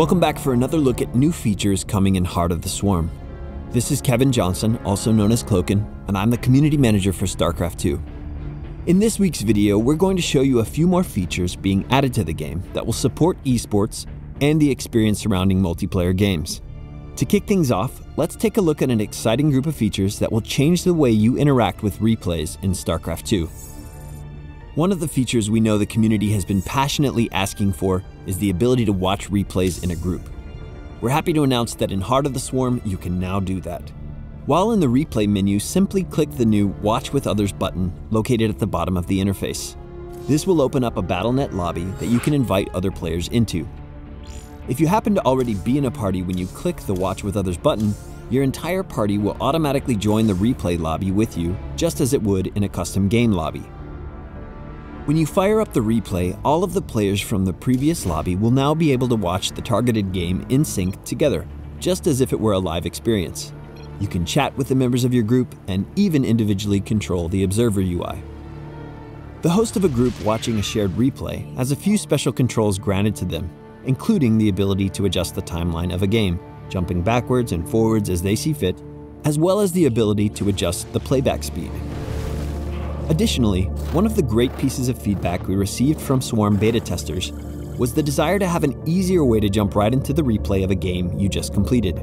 Welcome back for another look at new features coming in Heart of the Swarm. This is Kevin Johnson, also known as Cloakin, and I'm the community manager for StarCraft 2. In this week's video, we're going to show you a few more features being added to the game that will support eSports and the experience surrounding multiplayer games. To kick things off, let's take a look at an exciting group of features that will change the way you interact with replays in StarCraft 2. One of the features we know the community has been passionately asking for is the ability to watch replays in a group. We're happy to announce that in Heart of the Swarm, you can now do that. While in the replay menu, simply click the new Watch with Others button located at the bottom of the interface. This will open up a Battle.net lobby that you can invite other players into. If you happen to already be in a party when you click the Watch with Others button, your entire party will automatically join the replay lobby with you, just as it would in a custom game lobby. When you fire up the replay, all of the players from the previous lobby will now be able to watch the targeted game in sync together, just as if it were a live experience. You can chat with the members of your group and even individually control the observer UI. The host of a group watching a shared replay has a few special controls granted to them, including the ability to adjust the timeline of a game, jumping backwards and forwards as they see fit, as well as the ability to adjust the playback speed. Additionally, one of the great pieces of feedback we received from Swarm beta testers was the desire to have an easier way to jump right into the replay of a game you just completed.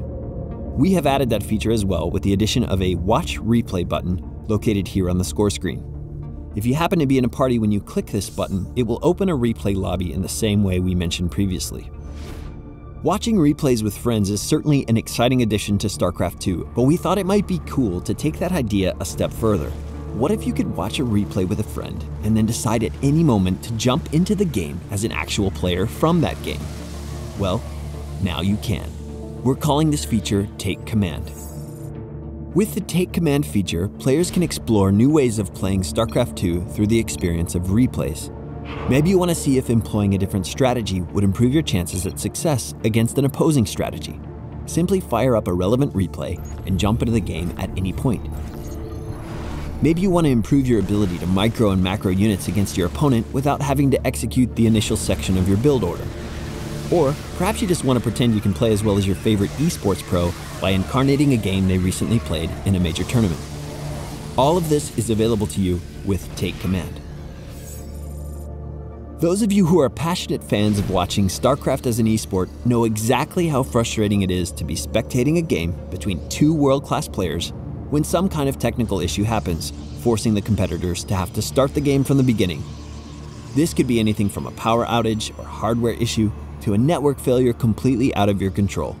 We have added that feature as well with the addition of a Watch Replay button located here on the score screen. If you happen to be in a party when you click this button, it will open a replay lobby in the same way we mentioned previously. Watching replays with friends is certainly an exciting addition to StarCraft 2, but we thought it might be cool to take that idea a step further. What if you could watch a replay with a friend and then decide at any moment to jump into the game as an actual player from that game? Well, now you can. We're calling this feature Take Command. With the Take Command feature, players can explore new ways of playing StarCraft 2 through the experience of replays. Maybe you want to see if employing a different strategy would improve your chances at success against an opposing strategy. Simply fire up a relevant replay and jump into the game at any point. Maybe you want to improve your ability to micro and macro units against your opponent without having to execute the initial section of your build order. Or perhaps you just want to pretend you can play as well as your favorite eSports pro by incarnating a game they recently played in a major tournament. All of this is available to you with Take Command. Those of you who are passionate fans of watching StarCraft as an esport know exactly how frustrating it is to be spectating a game between two world-class players when some kind of technical issue happens, forcing the competitors to have to start the game from the beginning. This could be anything from a power outage or hardware issue to a network failure completely out of your control.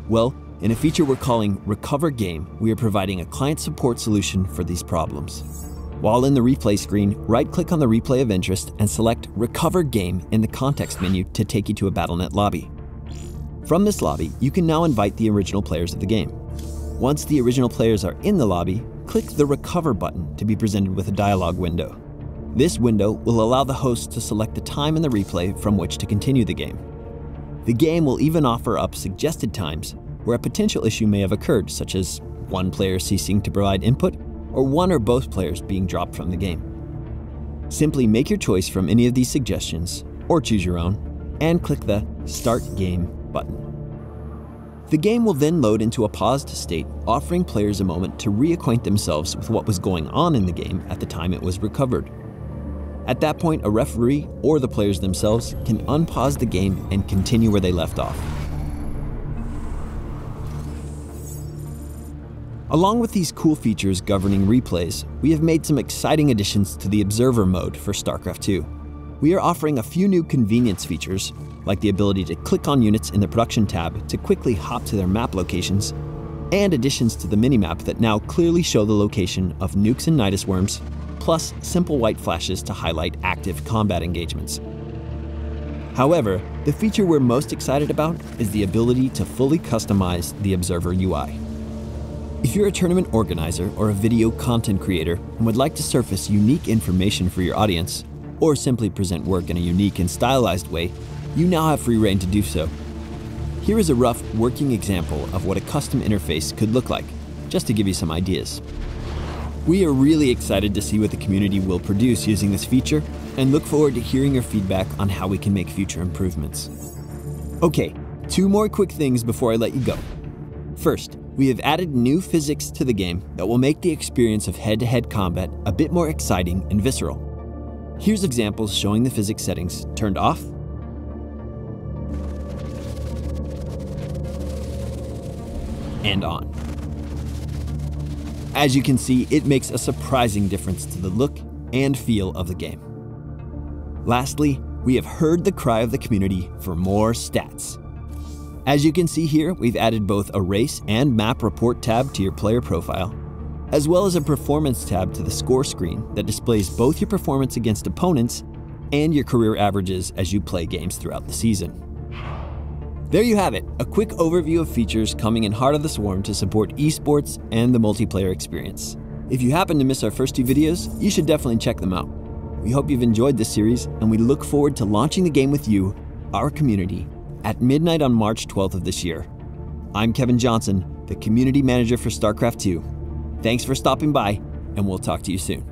Well, in a feature we're calling Recover Game, we are providing a client support solution for these problems. While in the replay screen, right-click on the replay of interest and select Recover Game in the context menu to take you to a Battle.net lobby. From this lobby, you can now invite the original players of the game. Once the original players are in the lobby, click the Recover button to be presented with a dialog window. This window will allow the host to select the time in the replay from which to continue the game. The game will even offer up suggested times where a potential issue may have occurred, such as one player ceasing to provide input or one or both players being dropped from the game. Simply make your choice from any of these suggestions, or choose your own, and click the Start Game button. The game will then load into a paused state, offering players a moment to reacquaint themselves with what was going on in the game at the time it was recovered. At that point, a referee or the players themselves can unpause the game and continue where they left off. Along with these cool features governing replays, we have made some exciting additions to the Observer mode for StarCraft 2. We are offering a few new convenience features, like the ability to click on units in the Production tab to quickly hop to their map locations, and additions to the minimap that now clearly show the location of nukes and Nidus worms, plus simple white flashes to highlight active combat engagements. However, the feature we're most excited about is the ability to fully customize the Observer UI. If you're a tournament organizer or a video content creator and would like to surface unique information for your audience, or simply present work in a unique and stylized way, you now have free reign to do so. Here is a rough working example of what a custom interface could look like, just to give you some ideas. We are really excited to see what the community will produce using this feature and look forward to hearing your feedback on how we can make future improvements. Okay, Two more quick things before I let you go. First, we have added new physics to the game that will make the experience of head-to-head combat a bit more exciting and visceral. Here's examples showing the physics settings turned off and on. As you can see, it makes a surprising difference to the look and feel of the game. Lastly, we have heard the cry of the community for more stats. As you can see here, we've added both a race and map report tab to your player profile, as well as a performance tab to the score screen that displays both your performance against opponents and your career averages as you play games throughout the season. There you have it, a quick overview of features coming in Heart of the Swarm to support eSports and the multiplayer experience. If you happen to miss our first two videos, you should definitely check them out. We hope you've enjoyed this series, and we look forward to launching the game with you, our community, at midnight on March 12th of this year. I'm Kevin Johnson, the Community Manager for StarCraft 2. Thanks for stopping by, and we'll talk to you soon.